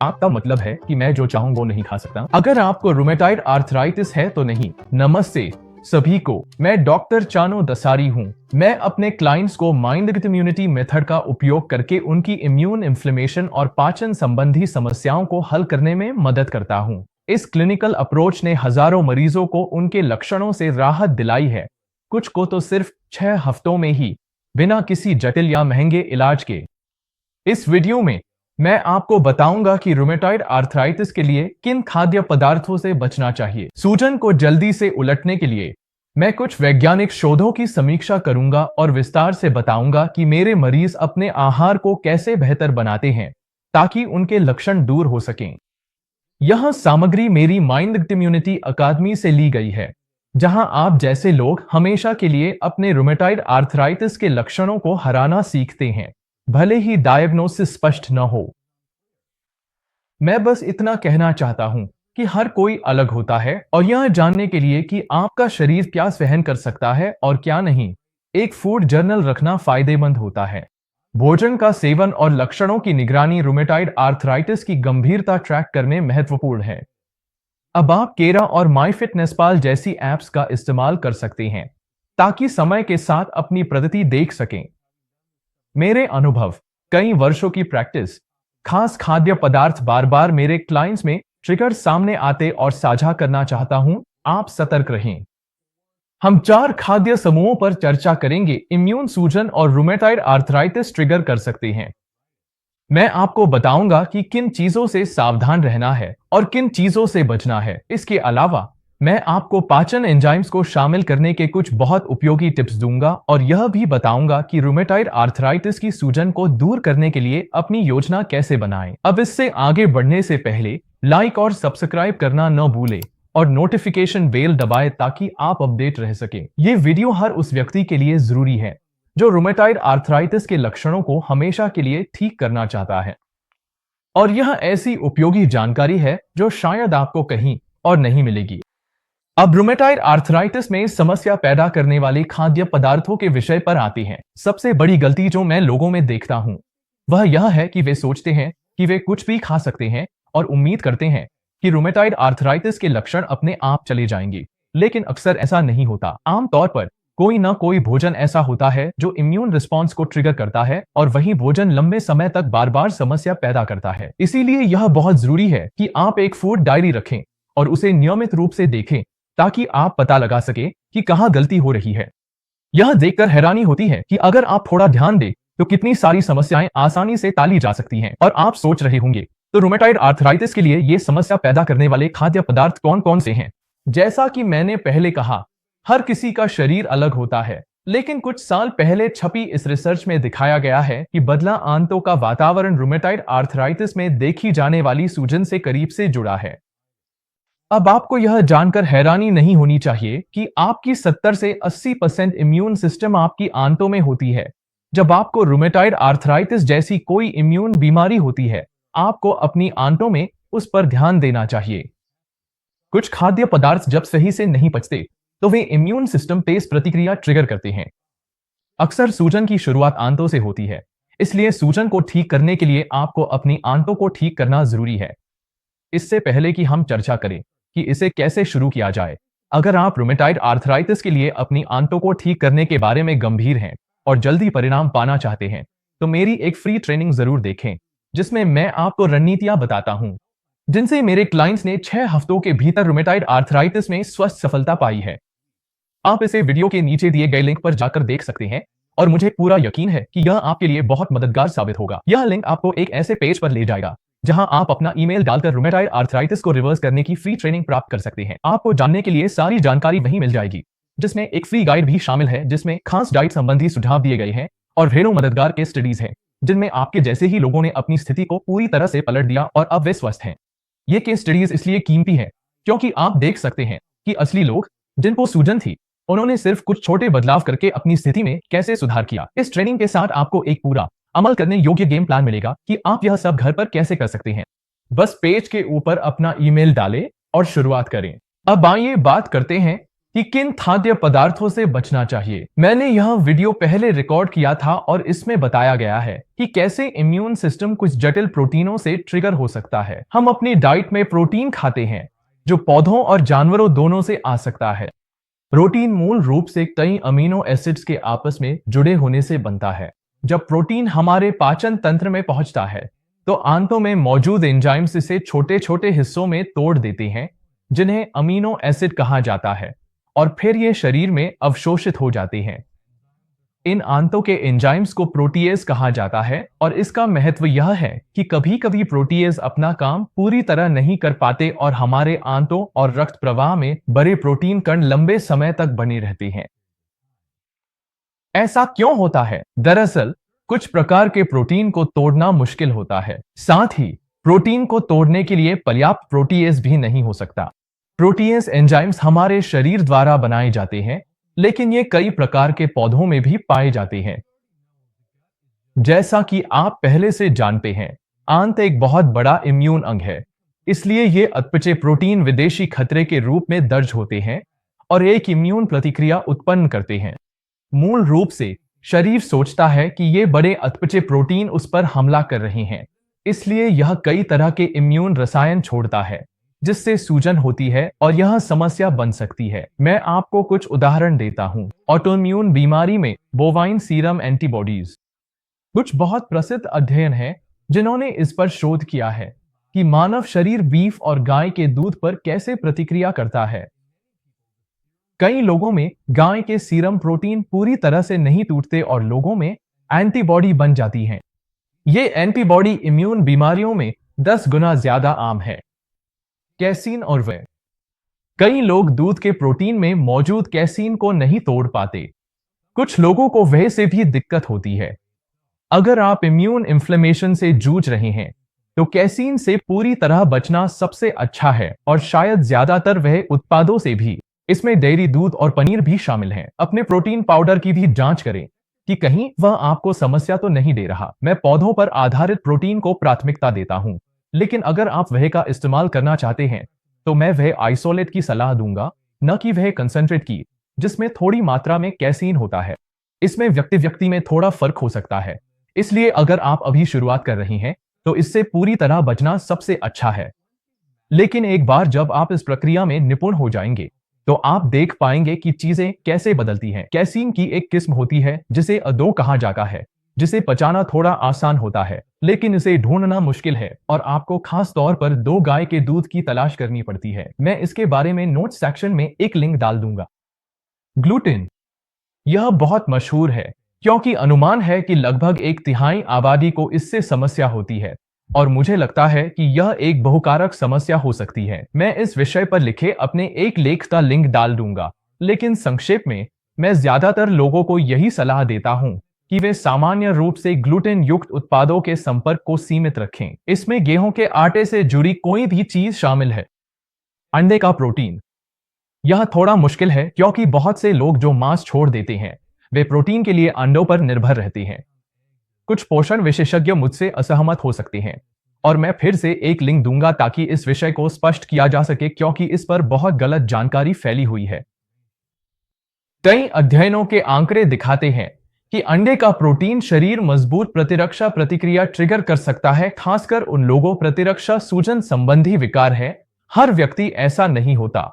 आपका मतलब है कि मैं जो चाहूँ वो नहीं खा सकता। अगर आपको रूमेटाइड आर्थराइटिस है तो नहीं। नमस्ते सभी को, मैं डॉक्टर चानो दसारी हूँ। मैं अपने क्लाइंट्स को माइंड इम्यूनिटी मेथड का उपयोग करके उनकी इम्यून इन्फ्लेमेशन और पाचन संबंधी समस्याओं को हल करने में मदद करता हूँ। इस क्लिनिकल अप्रोच ने हजारों मरीजों को उनके लक्षणों से राहत दिलाई है, कुछ को तो सिर्फ 6 हफ्तों में ही, बिना किसी जटिल या महंगे इलाज के। इस वीडियो में मैं आपको बताऊंगा कि रूमेटॉइड आर्थराइटिस के लिए किन खाद्य पदार्थों से बचना चाहिए। सूजन को जल्दी से उलटने के लिए मैं कुछ वैज्ञानिक शोधों की समीक्षा करूंगा और विस्तार से बताऊंगा कि मेरे मरीज अपने आहार को कैसे बेहतर बनाते हैं ताकि उनके लक्षण दूर हो सकें। यह सामग्री मेरी माइंड इम्यूनिटी अकादमी से ली गई है, जहां आप जैसे लोग हमेशा के लिए अपने रूमेटॉइड आर्थराइटिस के लक्षणों को हराना सीखते हैं, भले ही डायग्नोसिस स्पष्ट न हो। मैं बस इतना कहना चाहता हूं कि हर कोई अलग होता है और यह जानने के लिए कि आपका शरीर क्या सहन कर सकता है और क्या नहीं, एक फूड जर्नल रखना फायदेमंद होता है। भोजन का सेवन और लक्षणों की निगरानी रूमेटॉइड आर्थराइटिस की गंभीरता ट्रैक करने महत्वपूर्ण है। अब आप केरा और माई फिटनेसपाल जैसी एप्स का इस्तेमाल कर सकते हैं ताकि समय के साथ अपनी प्रगति देख सकें। मेरे अनुभव, कई वर्षों की प्रैक्टिस, खास खाद्य पदार्थ बार बार मेरे क्लाइंट्स में ट्रिगर सामने आते और साझा करना चाहता हूं। आप सतर्क रहें। हम 4 खाद्य समूहों पर चर्चा करेंगे इम्यून सूजन और रूमेटॉइड आर्थराइटिस ट्रिगर कर सकते हैं। मैं आपको बताऊंगा कि किन चीजों से सावधान रहना है और किन चीजों से बचना है। इसके अलावा मैं आपको पाचन एंजाइम्स को शामिल करने के कुछ बहुत उपयोगी टिप्स दूंगा और यह भी बताऊंगा कि रूमेटॉइड आर्थराइटिस की सूजन को दूर करने के लिए अपनी योजना कैसे बनाएं। अब इससे आगे बढ़ने से पहले लाइक और सब्सक्राइब करना न भूलें और नोटिफिकेशन बेल दबाएं ताकि आप अपडेट रह सकें। ये वीडियो हर उस व्यक्ति के लिए जरूरी है जो रूमेटॉइड आर्थराइटिस के लक्षणों को हमेशा के लिए ठीक करना चाहता है। और यह ऐसी उपयोगी जानकारी है जो शायद आपको कहीं और नहीं मिलेगी। अब रूमेटॉइड आर्थराइटिस में समस्या पैदा करने वाले खाद्य पदार्थों के विषय पर आते हैं। सबसे बड़ी गलती जो मैं लोगों में देखता हूं वह यह है कि वे सोचते हैं कि वे कुछ भी खा सकते हैं और उम्मीद करते हैं कि रूमेटॉइड आर्थराइटिस के लक्षण अपने आप चले जाएंगे, लेकिन अक्सर ऐसा नहीं होता। आमतौर पर कोई ना कोई भोजन ऐसा होता है जो इम्यून रिस्पॉन्स को ट्रिगर करता है और वही भोजन लंबे समय तक बार बार समस्या पैदा करता है। इसीलिए यह बहुत जरूरी है कि आप एक फूड डायरी रखें और उसे नियमित रूप से देखें ताकि आप पता लगा सके कि कहां गलती हो रही है। यह देखकर हैरानी होती है कि अगर आप थोड़ा ध्यान दें तो कितनी सारी समस्याएं आसानी से टाली जा सकती हैं। और आप सोच रहे होंगे, तो रूमेटॉइड आर्थराइटिस के लिए ये समस्या पैदा करने वाले खाद्य पदार्थ कौन कौन से हैं? जैसा कि मैंने पहले कहा, हर किसी का शरीर अलग होता है, लेकिन कुछ साल पहले छपी इस रिसर्च में दिखाया गया है कि बदला आंतों का वातावरण रूमेटॉइड आर्थराइटिस में देखी जाने वाली सूजन से करीब से जुड़ा है। अब आपको यह जानकर हैरानी नहीं होनी चाहिए कि आपकी 70 से 80% इम्यून सिस्टम आपकी आंतों में होती है। जब आपको रूमेटॉइड आर्थराइटिस जैसी कोई इम्यून बीमारी होती है, आपको अपनी आंतों में उस पर ध्यान देना चाहिए। कुछ खाद्य पदार्थ जब सही से नहीं पचते तो वे इम्यून सिस्टम तेज प्रतिक्रिया ट्रिगर करते हैं। अक्सर सूजन की शुरुआत आंतों से होती है, इसलिए सूजन को ठीक करने के लिए आपको अपनी आंतों को ठीक करना जरूरी है। इससे पहले कि हम चर्चा करें कि इसे कैसे शुरू किया जाए, अगर आप रूमेटॉइड आर्थराइटिस के लिए अपनी आंतों को ठीक करने के बारे में गंभीर हैं और जल्दी परिणाम पाना चाहते हैं, तो मेरी एक फ्री ट्रेनिंग जरूर देखें, जिसमें मैं आपको रणनीतियां बताता हूं जिनसे मेरे क्लाइंट्स ने 6 हफ्तों के भीतर रूमेटॉइड आर्थराइटिस में स्वस्थ सफलता पाई है। आप इसे वीडियो के नीचे दिए गए लिंक पर जाकर देख सकते हैं और मुझे पूरा यकीन है कि यह आपके लिए बहुत मददगार साबित होगा। यह लिंक आपको एक ऐसे पेज पर ले जाएगा जहां आप अपना ईमेल डालकर रूमेटॉइड आर्थराइटिस को रिवर्स करने की फ्री ट्रेनिंग प्राप्त कर सकते हैं। आपको जानने के लिए सारी जानकारी वहीं मिल जाएगी, जिसमें एक फ्री गाइड भी शामिल है जिसमें खास डाइट संबंधी सुझाव दिए गए हैं और ढेरों मददगार केस स्टडीज हैं जिनमें आपके जैसे ही लोगों ने अपनी स्थिति को पूरी तरह से पलट दिया और अब वे स्वस्थ हैं। ये केस स्टडीज इसलिए कीमती है क्योंकि आप देख सकते हैं कि असली लोग जिनको सूजन थी, उन्होंने सिर्फ कुछ छोटे बदलाव करके अपनी स्थिति में कैसे सुधार किया। इस ट्रेनिंग के साथ आपको एक पूरा अमल करने योग्य गेम प्लान मिलेगा कि आप यह सब घर पर कैसे कर सकते हैं। बस पेज के ऊपर अपना ईमेल डालें और शुरुआत करें। अब आइए बात करते हैं कि किन खाद्य पदार्थों से बचना चाहिए। मैंने यह वीडियो पहले रिकॉर्ड किया था और इसमें बताया गया है कि कैसे इम्यून सिस्टम कुछ जटिल प्रोटीनों से ट्रिगर हो सकता है। हम अपनी डाइट में प्रोटीन खाते हैं जो पौधों और जानवरों दोनों से आ सकता है। प्रोटीन मूल रूप से कई अमीनो एसिड्स के आपस में जुड़े होने से बनता है। जब प्रोटीन हमारे पाचन तंत्र में पहुंचता है तो आंतों में मौजूद एंजाइम्स इसे छोटे छोटे हिस्सों में तोड़ देते हैं जिन्हें अमीनो एसिड कहा जाता है और फिर ये शरीर में अवशोषित हो जाते हैं। इन आंतों के एंजाइम्स को प्रोटीएज कहा जाता है और इसका महत्व यह है कि कभी कभी प्रोटीएज अपना काम पूरी तरह नहीं कर पाते और हमारे आंतों और रक्त प्रवाह में बड़े प्रोटीन कण लंबे समय तक बने रहते हैं। ऐसा क्यों होता है? दरअसल कुछ प्रकार के प्रोटीन को तोड़ना मुश्किल होता है। साथ ही प्रोटीन को तोड़ने के लिए पर्याप्त प्रोटीएज भी नहीं हो सकता। प्रोटीएज एंजाइम्स हमारे शरीर द्वारा बनाए जाते हैं, लेकिन ये कई प्रकार के पौधों में भी पाए जाते हैं। जैसा कि आप पहले से जानते हैं, आंत एक बहुत बड़ा इम्यून अंग है, इसलिए ये अतपचे प्रोटीन विदेशी खतरे के रूप में दर्ज होते हैं और एक इम्यून प्रतिक्रिया उत्पन्न करते हैं। मूल रूप से शरीर सोचता है कि ये बड़े अतपचे प्रोटीन उस पर हमला कर रहे हैं, इसलिए यह कई तरह के इम्यून रसायन छोड़ता है जिससे सूजन होती है और यह समस्या बन सकती है। मैं आपको कुछ उदाहरण देता हूं। ऑटोइम्यून बीमारी में बोवाइन सीरम एंटीबॉडीज। कुछ बहुत प्रसिद्ध अध्ययन हैं जिन्होंने इस पर शोध किया है कि मानव शरीर बीफ और गाय के दूध पर कैसे प्रतिक्रिया करता है। कई लोगों में गाय के सीरम प्रोटीन पूरी तरह से नहीं टूटते और लोगों में एंटीबॉडी बन जाती हैं। ये एंटीबॉडी इम्यून बीमारियों में 10 गुना ज्यादा आम है। कैसीन और वे। कई लोग दूध के प्रोटीन में मौजूद कैसीन को नहीं तोड़ पाते। कुछ लोगों को वह से भी दिक्कत होती है। अगर आप इम्यून इन्फ्लेमेशन से जूझ रहे हैं तो कैसीन से पूरी तरह बचना सबसे अच्छा है और शायद ज्यादातर वह उत्पादों से भी। इसमें डेयरी दूध और पनीर भी शामिल हैं। अपने प्रोटीन पाउडर की भी जांच करें कि कहीं वह आपको समस्या तो नहीं दे रहा। मैं पौधों पर आधारित प्रोटीन को प्राथमिकता देता हूं, लेकिन अगर आप वह का इस्तेमाल करना चाहते हैं तो मैं वह आइसोलेट की सलाह दूंगा, न कि वह कंसंट्रेट की जिसमें थोड़ी मात्रा में कैसीन होता है। इसमें व्यक्ति व्यक्ति में थोड़ा फर्क हो सकता है, इसलिए अगर आप अभी शुरुआत कर रही हैं तो इससे पूरी तरह बचना सबसे अच्छा है। लेकिन एक बार जब आप इस प्रक्रिया में निपुण हो जाएंगे तो आप देख पाएंगे कि चीजें कैसे बदलती हैं। कैसीन की एक किस्म होती है जिसे अदो कहा जाता है, जिसे पचाना थोड़ा आसान होता है लेकिन इसे ढूंढना मुश्किल है और आपको खास तौर पर दो गाय के दूध की तलाश करनी पड़ती है। मैं इसके बारे में नोट सेक्शन में एक लिंक डाल दूंगा। ग्लूटेन। यह बहुत मशहूर है क्योंकि अनुमान है कि लगभग 1/3 आबादी को इससे समस्या होती है और मुझे लगता है कि यह एक बहुकारक समस्या हो सकती है। मैं इस विषय पर लिखे अपने एक लेख का लिंक डाल दूंगा, लेकिन संक्षेप में मैं ज्यादातर लोगों को यही सलाह देता हूं कि वे सामान्य रूप से ग्लूटेन युक्त उत्पादों के संपर्क को सीमित रखें। इसमें गेहूं के आटे से जुड़ी कोई भी चीज शामिल है। अंडे का प्रोटीन। यह थोड़ा मुश्किल है क्योंकि बहुत से लोग जो मांस छोड़ देते हैं वे प्रोटीन के लिए अंडों पर निर्भर रहते हैं। कुछ पोषण विशेषज्ञ मुझसे असहमत हो सकते हैं और मैं फिर से एक लिंक दूंगा ताकि इस विषय को स्पष्ट किया जा सके क्योंकि इस पर बहुत गलत जानकारी फैली हुई है। कई अध्ययनों के आंकड़े दिखाते हैं कि अंडे का प्रोटीन शरीर मजबूत प्रतिरक्षा प्रतिक्रिया ट्रिगर कर सकता है, खासकर उन लोगों प्रतिरक्षा सूजन संबंधी विकार है। हर व्यक्ति ऐसा नहीं होता।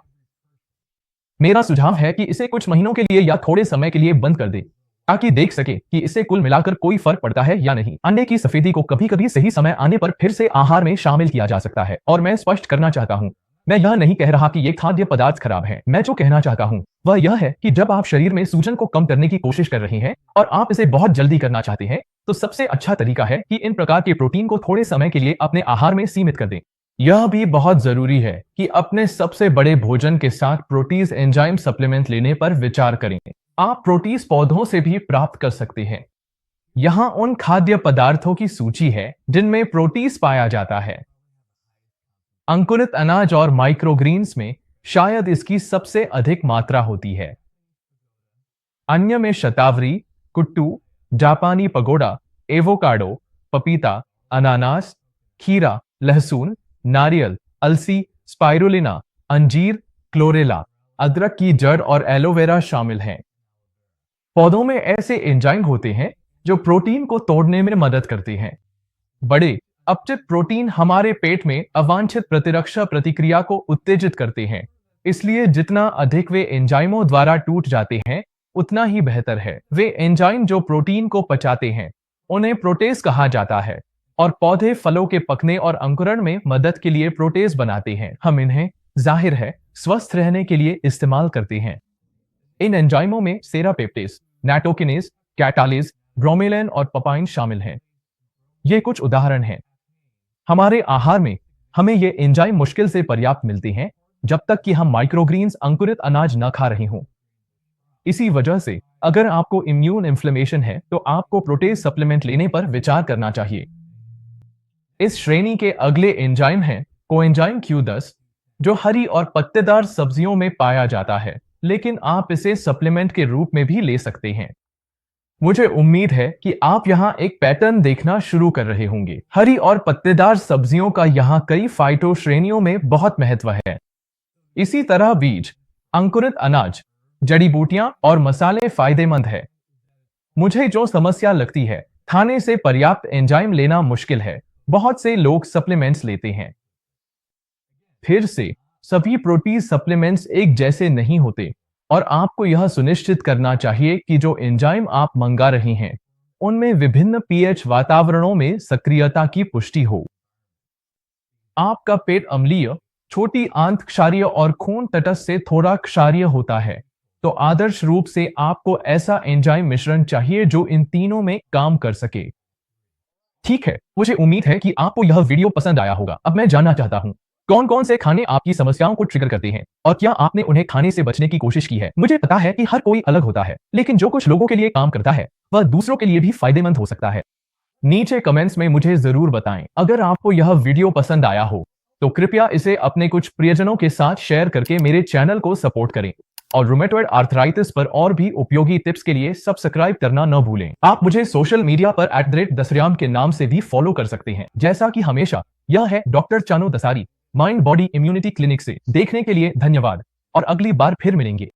मेरा सुझाव है कि इसे कुछ महीनों के लिए या थोड़े समय के लिए बंद कर दे ताकि देख सके कि इससे कुल मिलाकर कोई फर्क पड़ता है या नहीं। अंडे की सफेदी को कभी कभी सही समय आने पर फिर से आहार में शामिल किया जा सकता है और मैं स्पष्ट करना चाहता हूं, मैं यह नहीं कह रहा कि ये खाद्य पदार्थ खराब है। मैं जो कहना चाहता हूं वह यह है कि जब आप शरीर में सूजन को कम करने की कोशिश कर रहे हैं और आप इसे बहुत जल्दी करना चाहते हैं तो सबसे अच्छा तरीका है कि इन प्रकार के प्रोटीन को थोड़े समय के लिए अपने आहार में सीमित कर दें। यह भी बहुत जरूरी है कि अपने सबसे बड़े भोजन के साथ प्रोटीज एंजाइम सप्लीमेंट लेने पर विचार करें। आप प्रोटीज पौधों से भी प्राप्त कर सकते हैं। यहां उन खाद्य पदार्थों की सूची है जिनमें प्रोटीज पाया जाता है। अंकुरित अनाज और माइक्रोग्रीन्स में शायद इसकी सबसे अधिक मात्रा होती है। अन्य में शतावरी, कुट्टू, जापानी पगोडा, एवोकाडो, पपीता, अनानास, खीरा, लहसुन, नारियल, अलसी, स्पाइरुलिना, अंजीर, क्लोरेला, अदरक की जड़ और एलोवेरा शामिल हैं। पौधों में ऐसे एंजाइम होते हैं जो प्रोटीन को तोड़ने में मदद करते हैं। बड़े अपचित प्रोटीन हमारे पेट में अवांछित प्रतिरक्षा प्रतिक्रिया को उत्तेजित करते हैं, इसलिए जितना अधिक वे एंजाइमों द्वारा टूट जाते हैं उतना ही बेहतर है। वे एंजाइम जो प्रोटीन को पचाते हैं उन्हें प्रोटेज कहा जाता है और पौधे फलों के पकने और अंकुरण में मदद के लिए प्रोटेज बनाते हैं। हम इन्हें जाहिर है स्वस्थ रहने के लिए इस्तेमाल करते हैं। इन एंजाइमों में सेरापेप्टेज, नैटोकिनेज, कैटालेज, ब्रोमेलैन और पपाइन शामिल हैं। ये कुछ उदाहरण हैं। हमारे आहार में हमें ये एंजाइम मुश्किल से पर्याप्त मिलते हैं जब तक कि हम माइक्रोग्रीन्स अंकुरित अनाज न खा रहे हों। इसी वजह से अगर आपको इम्यून इन्फ्लेमेशन है तो आपको प्रोटीज सप्लीमेंट लेने पर विचार करना चाहिए। इस श्रेणी के अगले एंजाइम हैं कोएंजाइम Q10, जो हरी और पत्तेदार सब्जियों में पाया जाता है, लेकिन आप इसे सप्लीमेंट के रूप में भी ले सकते हैं। मुझे उम्मीद है कि आप यहां एक पैटर्न देखना शुरू कर रहे होंगे। हरी और पत्तेदार सब्जियों का यहां कई फाइटो श्रेणियों में बहुत महत्व है। इसी तरह बीज, अंकुरित अनाज, जड़ी बूटियां और मसाले फायदेमंद है। मुझे जो समस्या लगती है, खाने से पर्याप्त एंजाइम लेना मुश्किल है। बहुत से लोग सप्लीमेंट्स लेते हैं। फिर से सभी प्रोटीन सप्लीमेंट्स एक जैसे नहीं होते और आपको यह सुनिश्चित करना चाहिए कि जो एंजाइम आप मंगा रहे हैं उनमें विभिन्न पीएच वातावरणों में सक्रियता की पुष्टि हो। आपका पेट अम्लीय, छोटी आंत क्षारीय और खून तटस्थ से थोड़ा क्षारीय होता है, तो आदर्श रूप से आपको ऐसा एंजाइम मिश्रण चाहिए जो इन तीनों में काम कर सके। ठीक है, मुझे उम्मीद है कि आपको यह वीडियो पसंद आया होगा। अब मैं जानना चाहता हूं कौन कौन से खाने आपकी समस्याओं को ट्रिगर करते हैं और क्या आपने उन्हें खाने से बचने की कोशिश की है। मुझे पता है कि हर कोई अलग होता है, लेकिन जो कुछ लोगों के लिए काम करता है वह दूसरों के लिए भी फायदेमंद हो सकता है। नीचे कमेंट्स में मुझे जरूर बताएं। अगर आपको यह वीडियो पसंद आया हो तो कृपया इसे अपने कुछ प्रियजनों के साथ शेयर करके मेरे चैनल को सपोर्ट करें और रूमेटॉइड आर्थराइटिस पर और भी उपयोगी टिप्स के लिए सब्सक्राइब करना न भूलें। आप मुझे सोशल मीडिया पर @दसरियाम के नाम से भी फॉलो कर सकते हैं। जैसा कि हमेशा, यह है doctor Chanu Dasari, mind body immunity clinic से। देखने के लिए धन्यवाद और अगली बार फिर मिलेंगे।